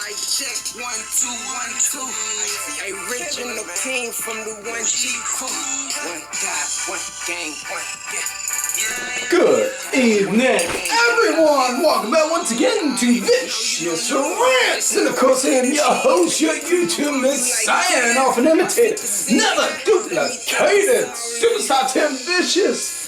Mic check, 1, 2, 1, 2. A original team from the 1G crew. One God, one gang, one yeah. Good evening, everyone. Welcome back once again to Vicious Rants. And of course, I am your host, your YouTube messiah, and often imitated, never duplicated, Superstar Tim Vicious.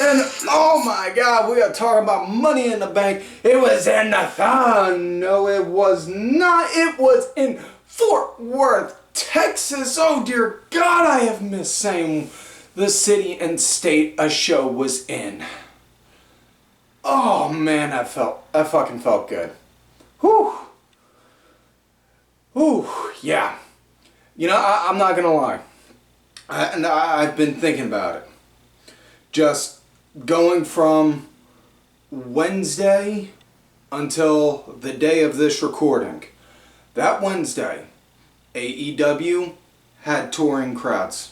And oh my God, we are talking about Money in the Bank. It was in the no, it was not. It was in Fort Worth, Texas. Oh dear God, I have missed saying the city and state a show was in. Oh man, that fucking felt good. Whew. Whew, yeah. You know, I'm not gonna lie. I've been thinking about it. Just going from Wednesday until the day of this recording. That Wednesday, AEW had touring crowds.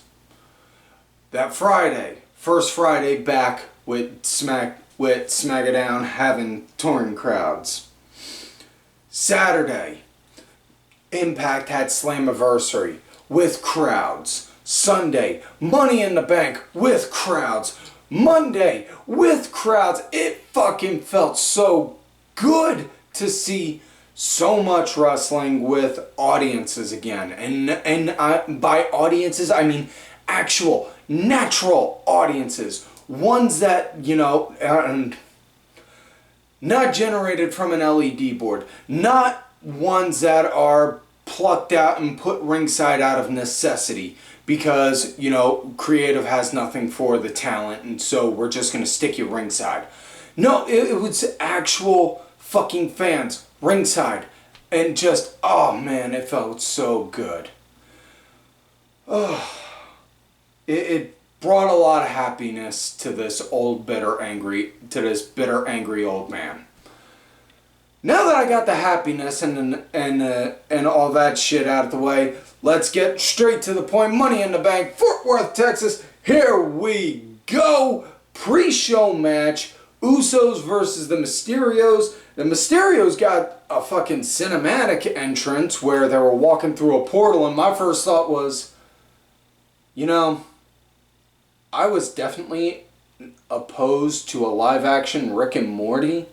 That Friday, first Friday back with SmackDown having touring crowds. Saturday, Impact had Slammiversary with crowds. Sunday, Money in the Bank with crowds. Monday with crowds. It fucking felt so good to see so much wrestling with audiences again. And by audiences, I mean actual, natural audiences. Ones that, you know, not generated from an LED board. Not ones that are plucked out and put ringside out of necessity. Because, you know, creative has nothing for the talent, and so we're just going to stick you ringside. No, it was actual fucking fans ringside. And just, oh man, it felt so good. Oh, it brought a lot of happiness to this bitter, angry old man. Now that I got the happiness and all that shit out of the way, let's get straight to the point. Money in the Bank, Fort Worth, Texas. Here we go. Pre-show match. Usos versus the Mysterios. The Mysterios got a fucking cinematic entrance where they were walking through a portal, and my first thought was, you know, I was definitely opposed to a live-action Rick and Morty,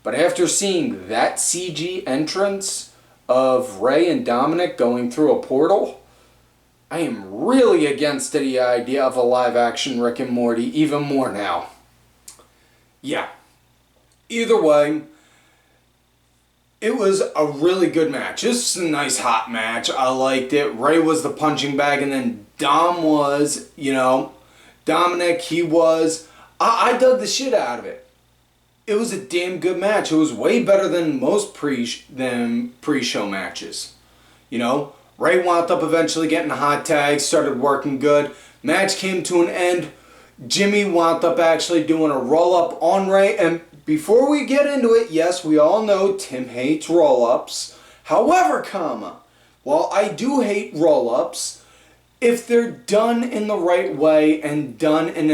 but after seeing that CG entrance of Rey and Dominik going through a portal, I am really against the idea of a live-action Rick and Morty even more now. Yeah. Either way, it was a really good match. This was a nice hot match. I liked it. Rey was the punching bag, and then Dom was, you know, Dominik, he was. I dug the shit out of it. It was a damn good match. It was way better than most pre-show matches. You know, Rey wound up eventually getting a hot tag, started working good. Match came to an end. Jimmy wound up actually doing a roll-up on Rey. And before we get into it, yes, we all know Tim hates roll-ups. However, while I do hate roll-ups, if they're done in the right way and done in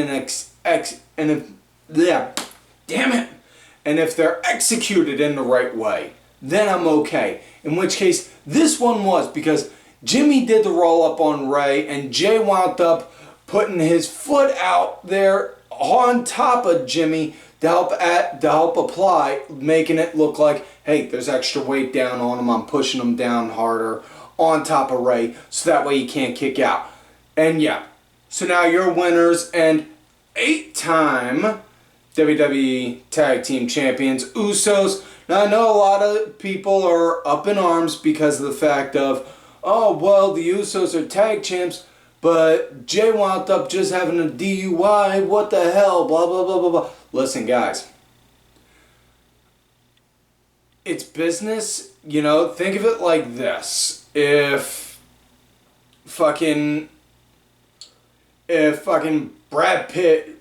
and if they're executed in the right way, then I'm okay. In which case, this one was, because Jimmy did the roll-up on Rey, and Jay wound up putting his foot out there on top of Jimmy to help apply, making it look like, hey, there's extra weight down on him, I'm pushing him down harder on top of Rey, so that way he can't kick out. And yeah, so now you're winners and 8-time WWE Tag Team Champions, Usos. Now, I know a lot of people are up in arms because of the fact of, oh, well, the Usos are tag champs, but Jay wound up just having a DUI, what the hell, blah, blah, blah, blah, blah. Listen, guys. It's business, you know, think of it like this. If fucking Brad Pitt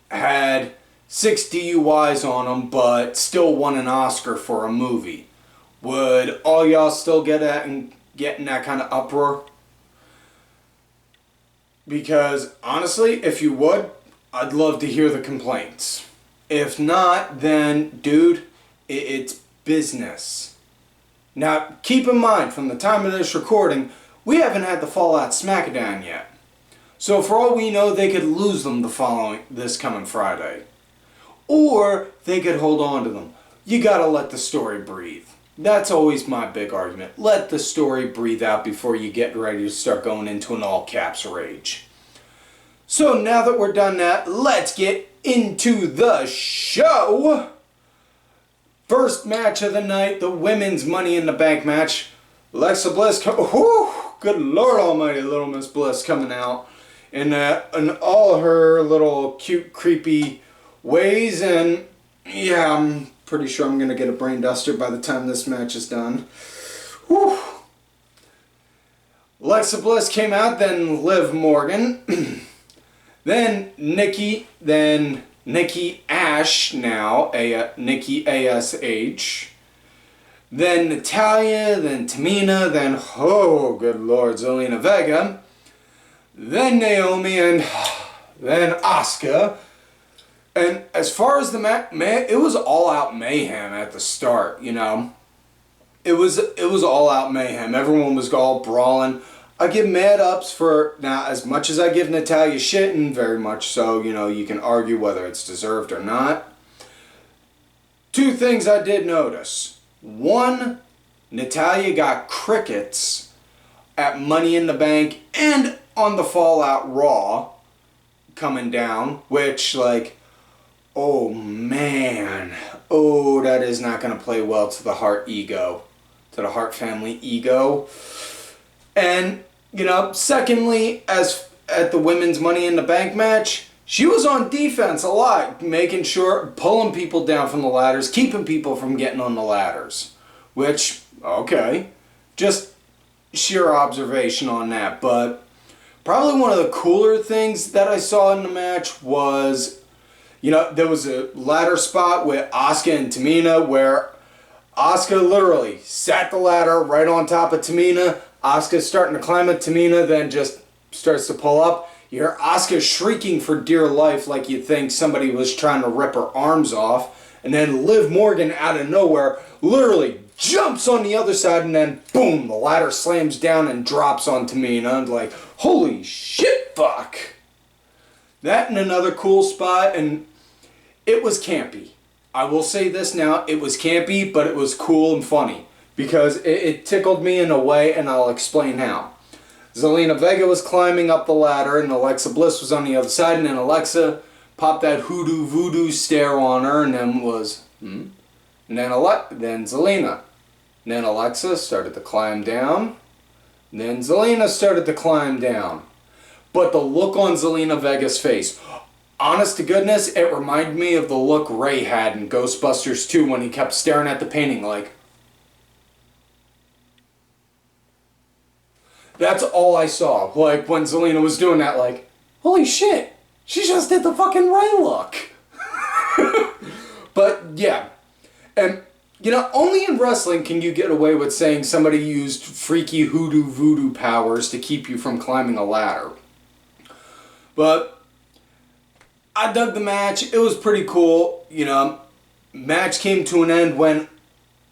had 6 DUIs on him, but still won an Oscar for a movie, would all y'all still get in that kind of uproar? Because honestly, if you would, I'd love to hear the complaints. If not, then dude, it's business. Now, keep in mind, from the time of this recording, we haven't had the Fallout SmackDown yet. So for all we know, they could lose them this coming Friday. Or they could hold on to them. You gotta let the story breathe. That's always my big argument. Let the story breathe out before you get ready to start going into an all caps rage. So now that we're done that, let's get into the show. First match of the night, the women's Money in the Bank match. Alexa Bliss, good Lord Almighty, little Miss Bliss coming out in all her little cute, creepy ways, and yeah, I'm pretty sure I'm gonna get a brain duster by the time this match is done. Whew. Alexa Bliss came out, then Liv Morgan, then Nikki, then Nikki A.S.H now, Nikki A.S.H, then Natalya, then Tamina, then, oh good Lord, Zelina Vega, then Naomi, and then Asuka. And as far as the match, it was all out mayhem at the start, you know. It was all out mayhem. Everyone was all brawling. I give mad ups for, now as much as I give Natalya shit, and very much so, you know, you can argue whether it's deserved or not. Two things I did notice. One, Natalya got crickets at Money in the Bank and on the Fallout Raw coming down, which, like, oh man, oh, that is not going to play well to the Hart ego, to the Hart family ego. And, you know, secondly, as at the women's Money in the Bank match, she was on defense a lot, making sure, pulling people down from the ladders, keeping people from getting on the ladders. Which, okay, just sheer observation on that. But probably one of the cooler things that I saw in the match was, you know, there was a ladder spot with Asuka and Tamina where Asuka literally sat the ladder right on top of Tamina. Asuka's starting to climb at Tamina, then just starts to pull up. You hear Asuka shrieking for dear life like you'd think somebody was trying to rip her arms off. And then Liv Morgan out of nowhere literally jumps on the other side, and then boom, the ladder slams down and drops on Tamina. And like, holy shit, fuck. That and another cool spot, and it was campy. I will say this now, it was campy, but it was cool and funny. Because it tickled me in a way, and I'll explain how. Zelina Vega was climbing up the ladder, and Alexa Bliss was on the other side, and then Alexa popped that hoodoo voodoo stare on her, and then was, And then Zelina. And then Alexa started to climb down. And then Zelina started to climb down. But the look on Zelina Vega's face, honest to goodness, it reminded me of the look Ray had in Ghostbusters 2 when he kept staring at the painting like, that's all I saw. Like, when Zelina was doing that, like, holy shit, she just did the fucking Ray look. But, yeah. And, you know, only in wrestling can you get away with saying somebody used freaky hoodoo voodoo powers to keep you from climbing a ladder. But I dug the match. It was pretty cool. You know, match came to an end when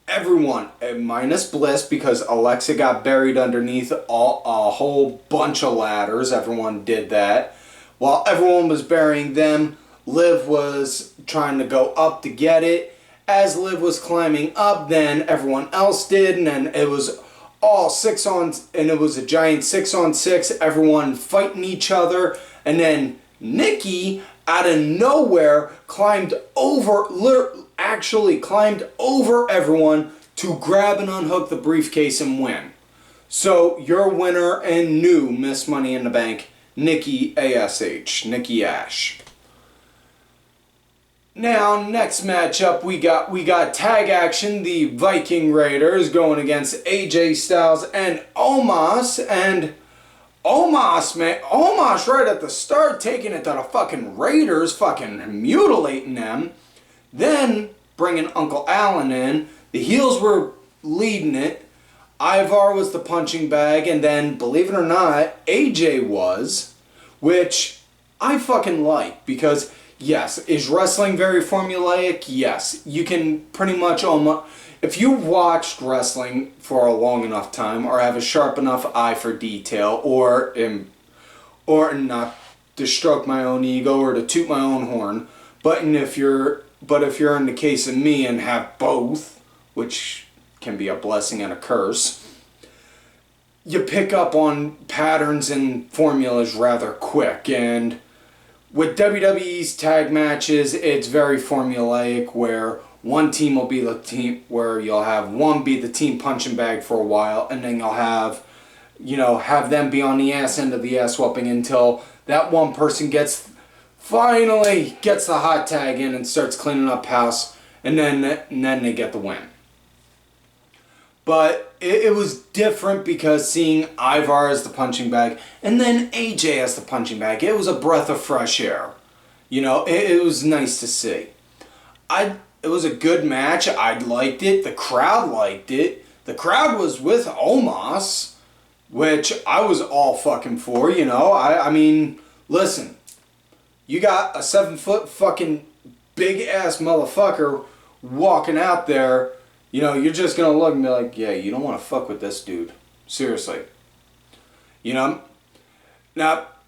everyone, minus Bliss, because Alexa got buried underneath a whole bunch of ladders. Everyone did that. While everyone was burying them, Liv was trying to go up to get it. As Liv was climbing up, then everyone else did, and then it was all and it was a giant 6-on-6, everyone fighting each other, and then Nikki, out of nowhere, climbed over everyone to grab and unhook the briefcase and win. So, your winner and new Miss Money in the Bank, Nikki A.S.H, Nikki A.S.H. Now, next matchup, we got tag action, the Viking Raiders going against AJ Styles and Omos, and Omos, man, Omos right at the start taking it to the fucking Raiders, fucking mutilating them, then bringing Uncle Allen in. The heels were leading it. Ivar was the punching bag, and then, believe it or not, AJ was, which I fucking like, because Yes. Is wrestling very formulaic? Yes. You can pretty much almost... If you watched wrestling for a long enough time, or have a sharp enough eye for detail, or not to stroke my own ego or to toot my own horn, but if you're in the case of me and have both, which can be a blessing and a curse, you pick up on patterns and formulas rather quick. And with WWE's tag matches, it's very formulaic, where one team will be the team, where you'll have one be the team punching bag for a while, and then you'll have them be on the ass end of the ass whooping until that one person finally gets the hot tag in and starts cleaning up house, and then they get the win. But it was different because seeing Ivar as the punching bag and then AJ as the punching bag, it was a breath of fresh air. It was nice to see. It was a good match. I liked it. The crowd liked it. The crowd was with Omos, which I was all fucking for, I mean, listen. You got a 7-foot fucking big ass motherfucker walking out there, you're just gonna look and be like, yeah, you don't want to fuck with this dude. Seriously. Now,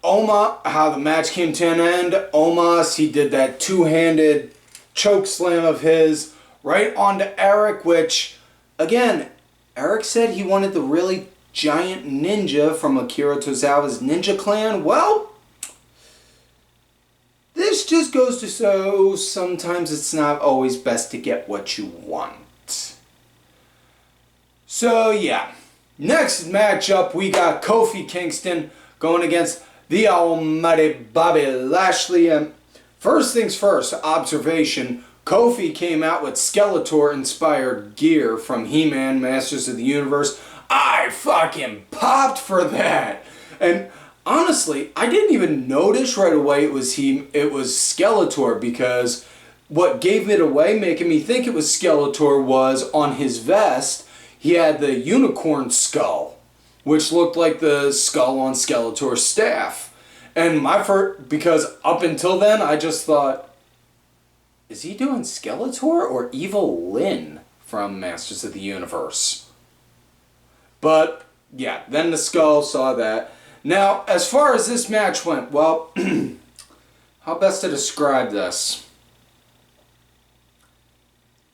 how the match came to an end, Omos, he did that two-handed choke slam of his right onto Eric, which, again, Eric said he wanted the really giant ninja from Akira Tozawa's Ninja Clan. Well, this just goes to show sometimes it's not always best to get what you want. So yeah, next matchup we got Kofi Kingston going against the almighty Bobby Lashley. And first things first, observation, Kofi came out with Skeletor inspired gear from He-Man Masters of the Universe. I fucking popped for that. And honestly, I didn't even notice right away it was Skeletor, because what gave it away, making me think it was Skeletor, was on his vest, he had the unicorn skull, which looked like the skull on Skeletor's staff. And because up until then, I just thought, is he doing Skeletor or Evil Lynn from Masters of the Universe? But yeah, then the skull, saw that. Now, as far as this match went, well, how best to describe this?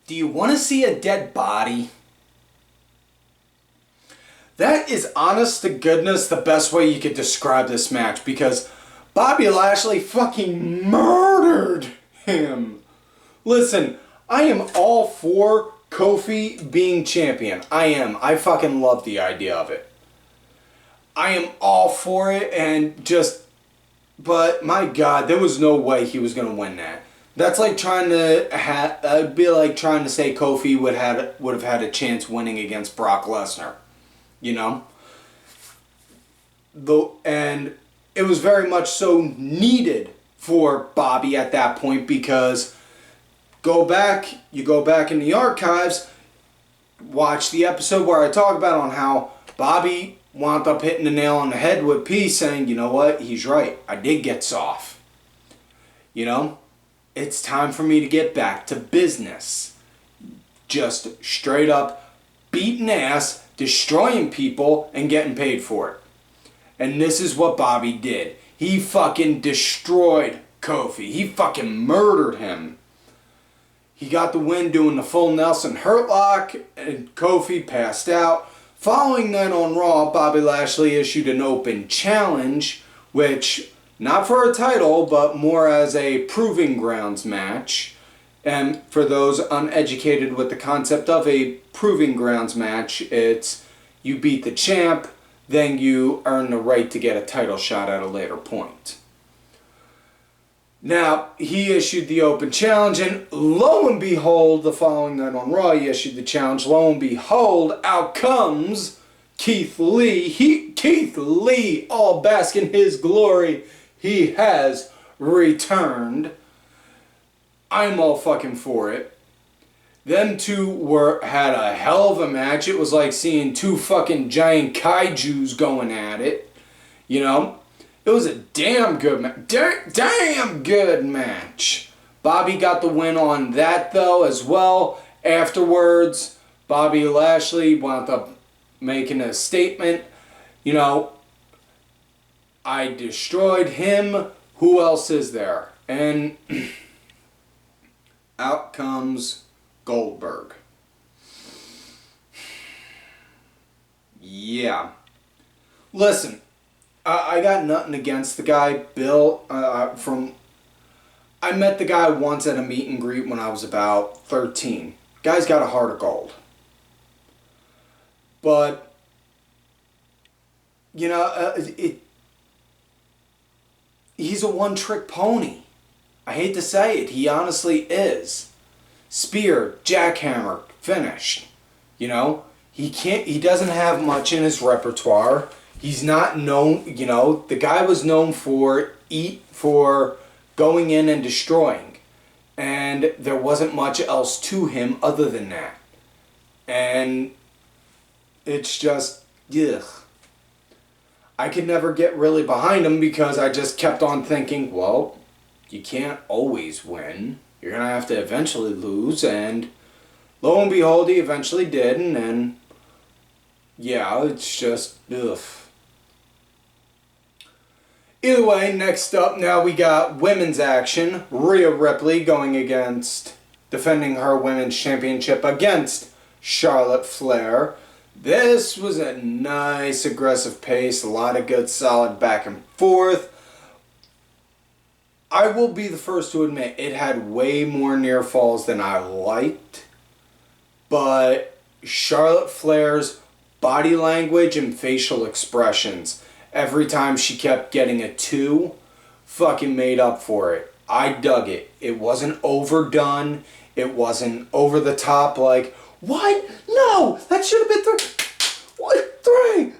Do you want to see a dead body? That is, honest to goodness, the best way you could describe this match, because Bobby Lashley fucking murdered him. Listen, I am all for Kofi being champion. I am. I fucking love the idea of it. I am all for it, but my God, there was no way he was going to win that. That's like trying to it'd be like trying to say Kofi would have had a chance winning against Brock Lesnar, And it was very much so needed for Bobby at that point, because you go back in the archives, watch the episode where I talk about on how Bobby wound up hitting the nail on the head with P, saying, you know what, he's right, I did get soft. It's time for me to get back to business. Just straight up beating ass, destroying people, and getting paid for it. And this is what Bobby did. He fucking destroyed Kofi. He fucking murdered him. He got the win doing the full Nelson Hurt Lock, and Kofi passed out. Following night on Raw, Bobby Lashley issued an open challenge, which, not for a title, but more as a proving grounds match. And for those uneducated with the concept of a proving grounds match, it's you beat the champ, then you earn the right to get a title shot at a later point. Now, he issued the open challenge, and lo and behold, the following night on Raw, he issued the challenge. Lo and behold, out comes Keith Lee. Keith Lee, all bask in his glory. He has returned. I'm all fucking for it. Them two had a hell of a match. It was like seeing two fucking giant kaijus going at it. It was a damn good damn good match. Bobby got the win on that though as well. Afterwards, Bobby Lashley wound up making a statement. You know, I destroyed him. Who else is there? And out comes Goldberg. Yeah. Listen, I got nothing against the guy. Bill, I met the guy once at a meet and greet when I was about 13. Guy's got a heart of gold. But, you know, he's a one-trick pony. I hate to say it. He honestly is. Spear, jackhammer, finished. You know, he doesn't have much in his repertoire. He's not known, you know, the guy was known for going in and destroying. And there wasn't much else to him other than that. And it's just, ugh. I could never get really behind him because I just kept on thinking, well, you can't always win. You're going to have to eventually lose. And lo and behold, he eventually did. And then, yeah, it's just, ugh. Either way, next up now we got women's action. Rhea Ripley defending her women's championship against Charlotte Flair. This was a nice aggressive pace, a lot of good solid back and forth. I will be the first to admit it had way more near falls than I liked. But Charlotte Flair's body language and facial expressions, every time she kept getting a 2, fucking made up for it. I dug it. It wasn't overdone. It wasn't over the top like, what? No! That should have been 3. What? 3!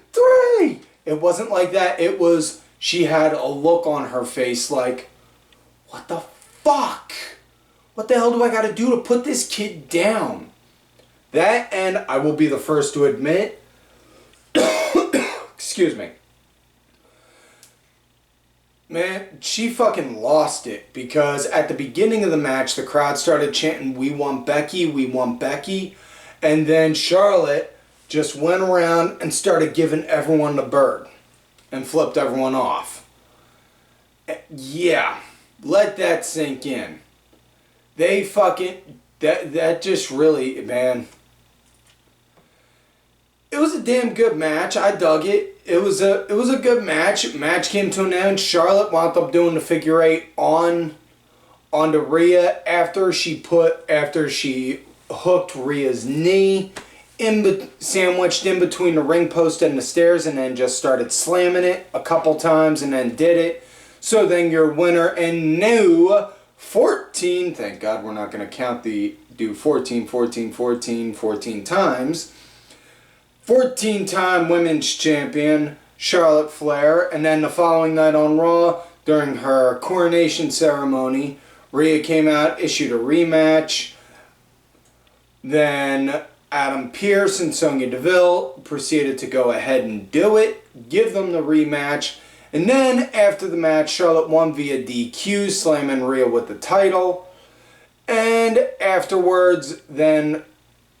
It wasn't like that. It was, she had a look on her face like, what the fuck? What the hell do I gotta do to put this kid down? That, and I will be the first to admit, excuse me, man, she fucking lost it because at the beginning of the match, the crowd started chanting, we want Becky, we want Becky. And then Charlotte just went around and started giving everyone the bird and flipped everyone off. Yeah, let that sink in. They fucking, that just really, man. It was a damn good match. I dug it. It was a good match. Match came to an end. Charlotte wound up doing the figure 8 onto Rhea after she hooked Rhea's knee sandwiched in between the ring post and the stairs, and then just started slamming it a couple times and then did it. So then your winner and new 14, thank God we're not going to do 14 times. 14-time women's champion, Charlotte Flair. And then the following night on Raw, during her coronation ceremony, Rhea came out, issued a rematch. Then Adam Pearce and Sonya Deville proceeded to go ahead and do it, give them the rematch. And then after the match, Charlotte won via DQ, slamming Rhea with the title. And afterwards, then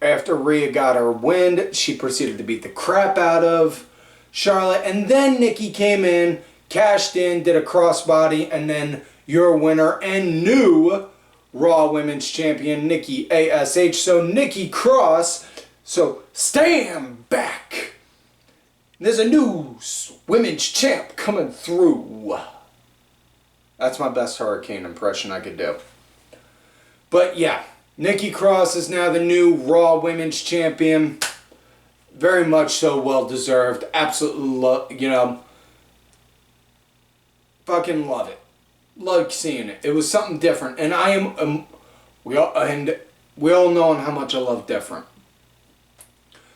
after Rhea got her win, she proceeded to beat the crap out of Charlotte. And then Nikki came in, cashed in, did a crossbody, and then your winner and new Raw Women's Champion, Nikki A.S.H. So Nikki Cross, so stand back. There's a new women's champ coming through. That's my best Hurricane impression I could do. But yeah, Nikki Cross is now the new Raw Women's Champion. Very much so, well deserved. Absolutely, fucking love it. Love seeing it. It was something different, and we all know how much I love different.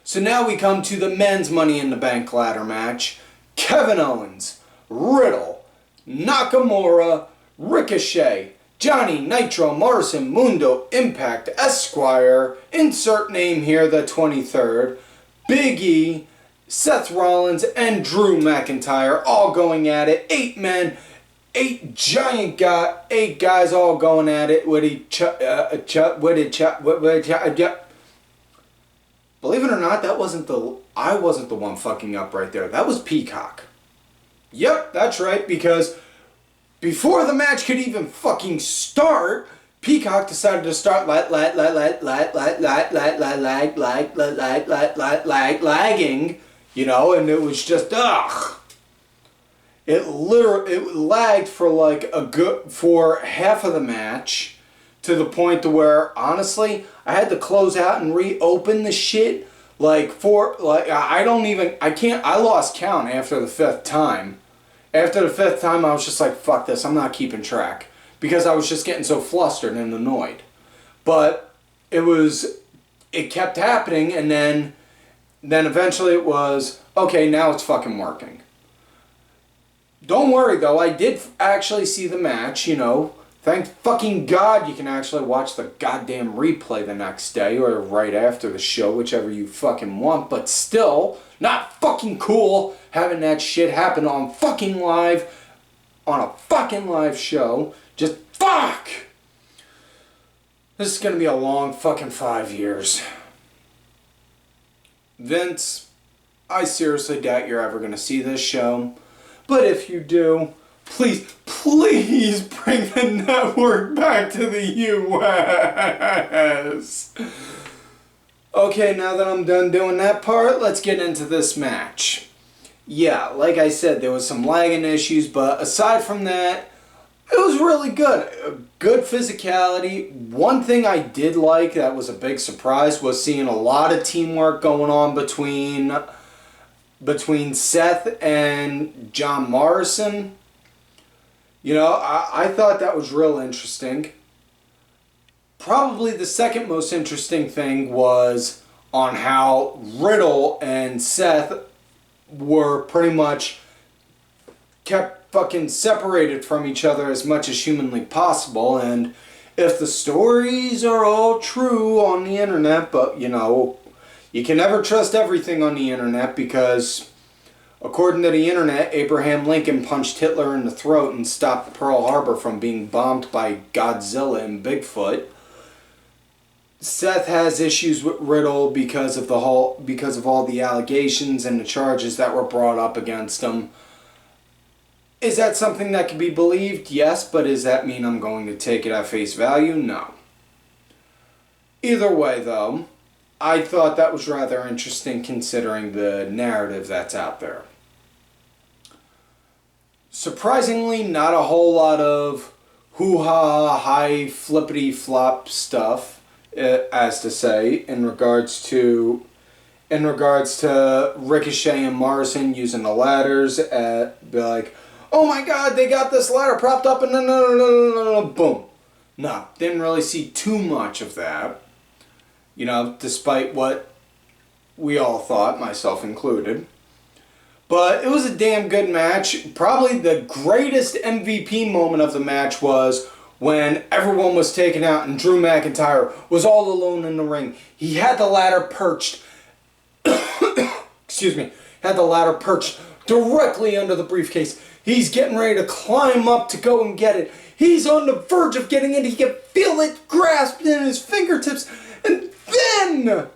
So now we come to the men's Money in the Bank ladder match. Kevin Owens, Riddle, Nakamura, Ricochet, Johnny Nitro, Morrison, Mundo, Impact, Esquire, insert name here, the 23rd, Big E, Seth Rollins and Drew McIntyre all going at it. 8 men, 8 guys all going at it with each Believe it or not, I wasn't the one fucking up right there. That was Peacock. Yep, that's right, because before the match could even fucking start, Peacock decided to start lagging, you know, and it was just, ugh. It lagged for half of the match, to the point to where, honestly, I had to close out and reopen the shit, I lost count after the 5th time. After the 5th time, I was just like, fuck this, I'm not keeping track. Because I was just getting so flustered and annoyed. But it kept happening, and then eventually it was, okay, now it's fucking working. Don't worry though, I did actually see the match, you know. Thank fucking God you can actually watch the goddamn replay the next day or right after the show, whichever you fucking want. But still, not fucking cool having that shit happen on a fucking live show. Just fuck! This is gonna be a long fucking 5 years. Vince, I seriously doubt you're ever gonna see this show. But if you do, please bring the network back to the US. Okay, now that I'm done doing that part, let's get into this match. Yeah, like I said, there was some lagging issues, but aside from that, it was really good. Good physicality. One thing I did like that was a big surprise was seeing a lot of teamwork going on between Seth and John Morrison. You know, I thought that was real interesting. Probably the second most interesting thing was on how Riddle and Seth were pretty much kept fucking separated from each other as much as humanly possible. And if the stories are all true on the internet, but you know, you can never trust everything on the internet because according to the internet, Abraham Lincoln punched Hitler in the throat and stopped Pearl Harbor from being bombed by Godzilla and Bigfoot. Seth has issues with Riddle because of all the allegations and the charges that were brought up against him. Is that something that can be believed? Yes, but does that mean I'm going to take it at face value? No. Either way, though, I thought that was rather interesting considering the narrative that's out there. Surprisingly, not a whole lot of hoo-ha, high flippity-flop stuff, as to say, in regards to Ricochet and Morrison using the ladders be like, oh my God, they got this ladder propped up and no, boom. No, didn't really see too much of that. You know, despite what we all thought, myself included. But it was a damn good match. Probably the greatest MVP moment of the match was when everyone was taken out and Drew McIntyre was all alone in the ring. He had the ladder perched. Excuse me. Had the ladder perched directly under the briefcase. He's getting ready to climb up to go and get it. He's on the verge of getting it. He can feel it grasped in his fingertips. And then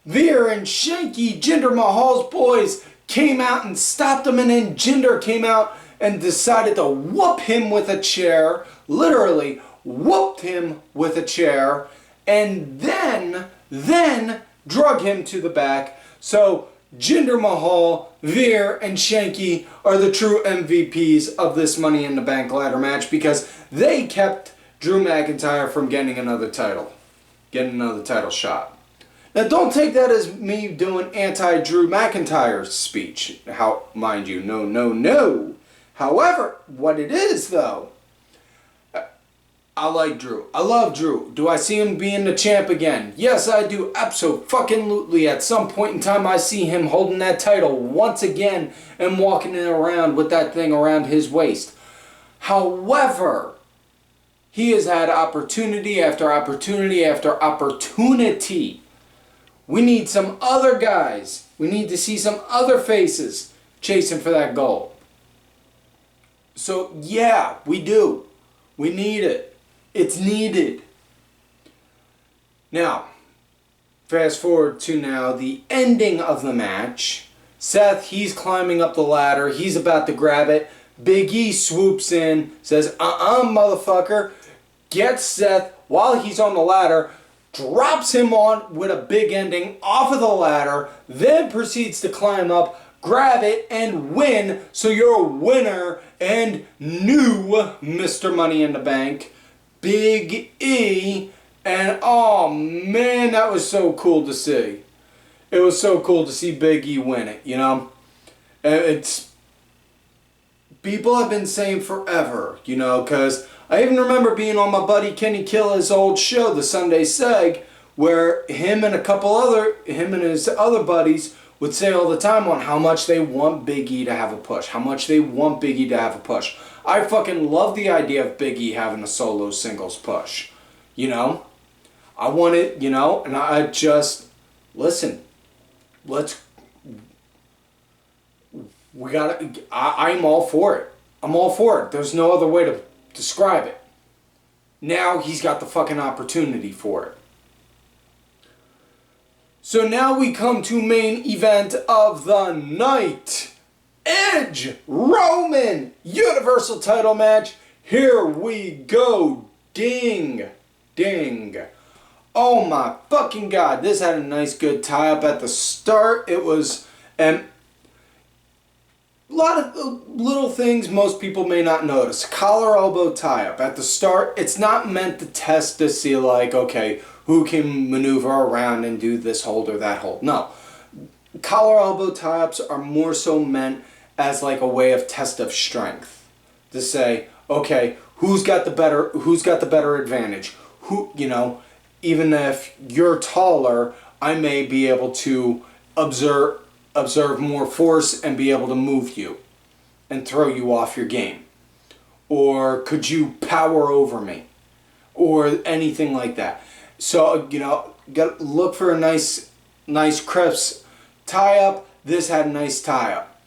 Veer and Shanky, Jinder Mahal's boys, came out and stopped him. And then Jinder came out and decided to whoop him with a chair. Literally whooped him with a chair. And then drug him to the back. So Jinder Mahal, Veer, and Shanky are the true MVPs of this Money in the Bank ladder match because they kept Drew McIntyre from getting another title shot. Now don't take that as me doing anti-Drew McIntyre speech. Mind you, no. However, what it is though, I like Drew. I love Drew. Do I see him being the champ again? Yes, I do. Abso-fucking-lutely. At some point in time, I see him holding that title once again and walking it around with that thing around his waist. However, he has had opportunity after opportunity after opportunity. We need some other guys We need to see some other faces chasing for that gold. So, yeah, we do. We need it. It's needed. Now, fast forward to now the ending of the match. Seth, he's climbing up the ladder. He's about to grab it. Big E swoops in, says, motherfucker. Gets Seth while he's on the ladder, drops him on with a big ending off of the ladder, then proceeds to climb up, grab it, and win. So you're a winner and new Mr. Money in the Bank, Big E. And oh man, that was so cool to see. It was so cool to see Big E win it, you know? It's... People have been saying forever, you know, because I even remember being on my buddy Kenny Killa's old show, the Sunday Seg, where him and his other buddies would say all the time on how much they want Big E to have a push. How much they want Big E to have a push. I fucking love the idea of Big E having a solo singles push. You know? I want it, you know? And I just... Listen. I'm all for it. I'm all for it. There's no other way to describe it. Now he's got the fucking opportunity for it. So now we come to main event of the night. Edge Roman Universal title match. Here we go. Ding. Ding. Oh my fucking god. This had a nice good tie up at the start. It was a lot of little things most people may not notice. Collar elbow tie up at the start. It's not meant to test to see like, okay, who can maneuver around and do this hold or that hold. No. Collar elbow tie ups are more so meant as like a way of test of strength. To say, okay, who's got the better advantage? Who, you know, even if you're taller, I may be able to observe more force and be able to move you and throw you off your game. Or could you power over me? Or anything like that. So, you know, gotta look for a nice crisp tie-up. This had a nice tie-up.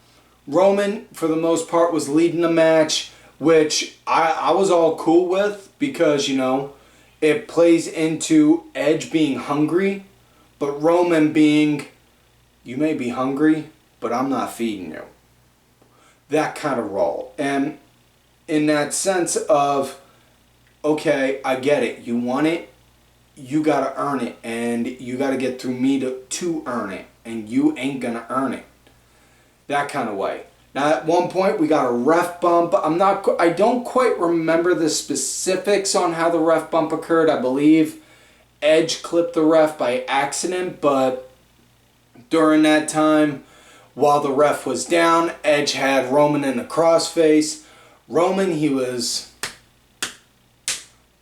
Roman, for the most part, was leading the match, which I was all cool with because, you know, it plays into Edge being hungry, but Roman being... You may be hungry, but I'm not feeding you. That kind of role. And in that sense of, okay, I get it. You want it, you got to earn it. And you got to get through me to earn it. And you ain't going to earn it. That kind of way. Now, at one point, we got a ref bump. I don't quite remember the specifics on how the ref bump occurred. I believe Edge clipped the ref by accident, but... During that time, while the ref was down, Edge had Roman in a crossface. Roman, he was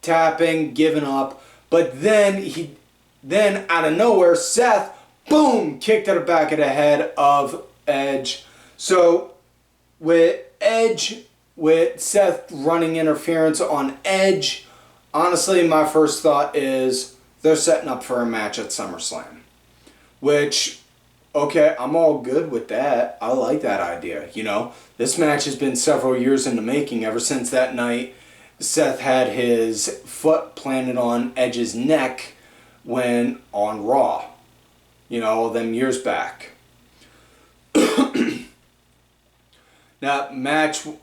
tapping, giving up. But then out of nowhere, Seth, boom, kicked to the back of the head of Edge. So with Seth running interference on Edge, honestly, my first thought is they're setting up for a match at SummerSlam. Which... Okay, I'm all good with that. I like that idea, you know. This match has been several years in the making. Ever since that night, Seth had his foot planted on Edge's neck when on Raw. You know, all them years back. Now, back to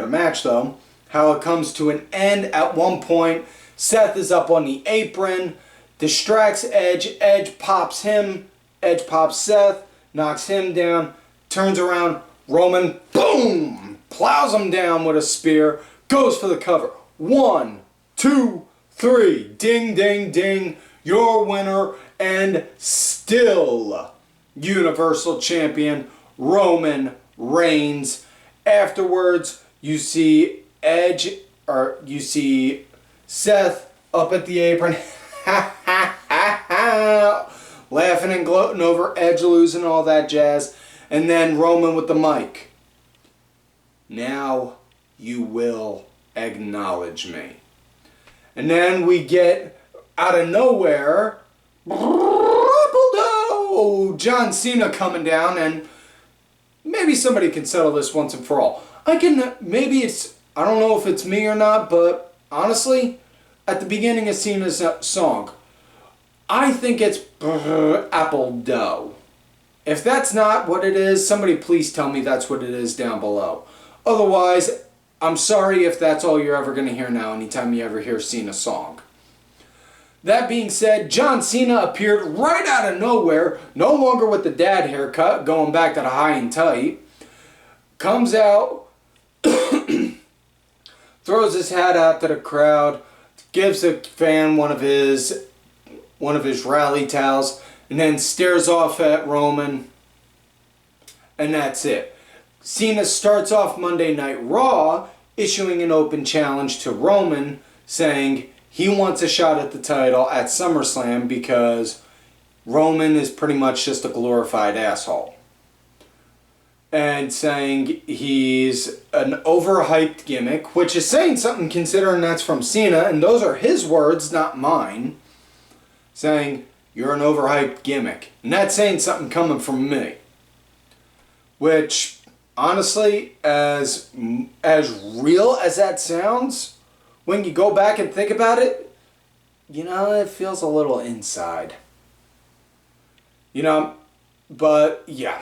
the match though, how it comes to an end at one point, Seth is up on the apron, distracts Edge, Edge pops him, Edge pops Seth, knocks him down, turns around, Roman, boom, plows him down with a spear, goes for the cover. 1, 2, 3, ding, ding, ding, your winner and still Universal Champion, Roman Reigns. Afterwards, you see Seth up at the apron, laughing and gloating over Edge losing all that jazz. And then Roman with the mic. Now you will acknowledge me. And then we get out of nowhere, John Cena coming down, and maybe somebody can settle this once and for all. I don't know if it's me or not, but honestly, at the beginning of Cena's song, I think it's apple dough. If that's not what it is, somebody please tell me that's what it is down below. Otherwise, I'm sorry if that's all you're ever going to hear now anytime you ever hear Cena's song. That being said, John Cena appeared right out of nowhere, no longer with the dad haircut, going back to the high and tight. Comes out, throws his hat out to the crowd, gives a fan one of his rally towels, and then stares off at Roman, and that's it. Cena starts off Monday Night Raw, issuing an open challenge to Roman, saying he wants a shot at the title at SummerSlam because Roman is pretty much just a glorified asshole. And saying he's an overhyped gimmick, which is saying something considering that's from Cena, and those are his words, not mine. Saying, you're an overhyped gimmick. And that's saying something coming from me. Which, honestly, as real as that sounds, when you go back and think about it, it feels a little inside. But yeah.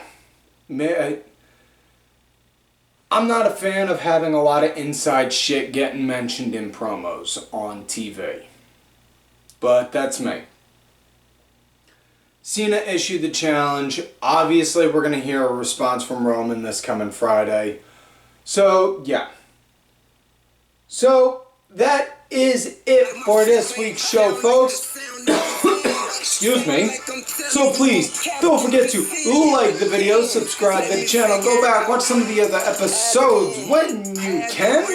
I'm not a fan of having a lot of inside shit getting mentioned in promos on TV. But that's me. Cena issued the challenge. Obviously, we're going to hear a response from Roman this coming Friday. So, yeah. So, that is it for this week's show, folks. Excuse me. So please, don't forget to like the video, subscribe to the channel, go back, watch some of the other episodes when you can.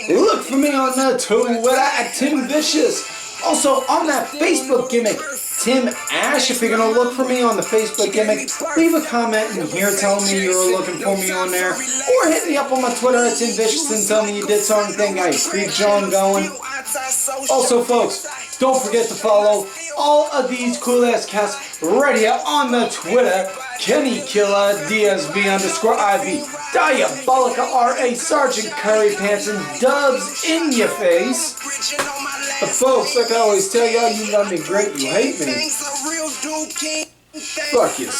Look for me on the Twitter at Tim Vicious. Also, on that Facebook gimmick, Tim A.S.H. If you're going to look for me on the Facebook gimmick, leave a comment in here telling me you're looking for me on there. Or hit me up on my Twitter at Tim Vicious and tell me you did something. I keep John going. Also, folks, don't forget to follow all of these cool-ass casts right here on the Twitter. Kenny Killer, DSB_IV, Diabolica RA, Sergeant Curry Pants, and Dubs in your face. But folks, like I always tell y'all, you love me great, you hate me. Fuck you.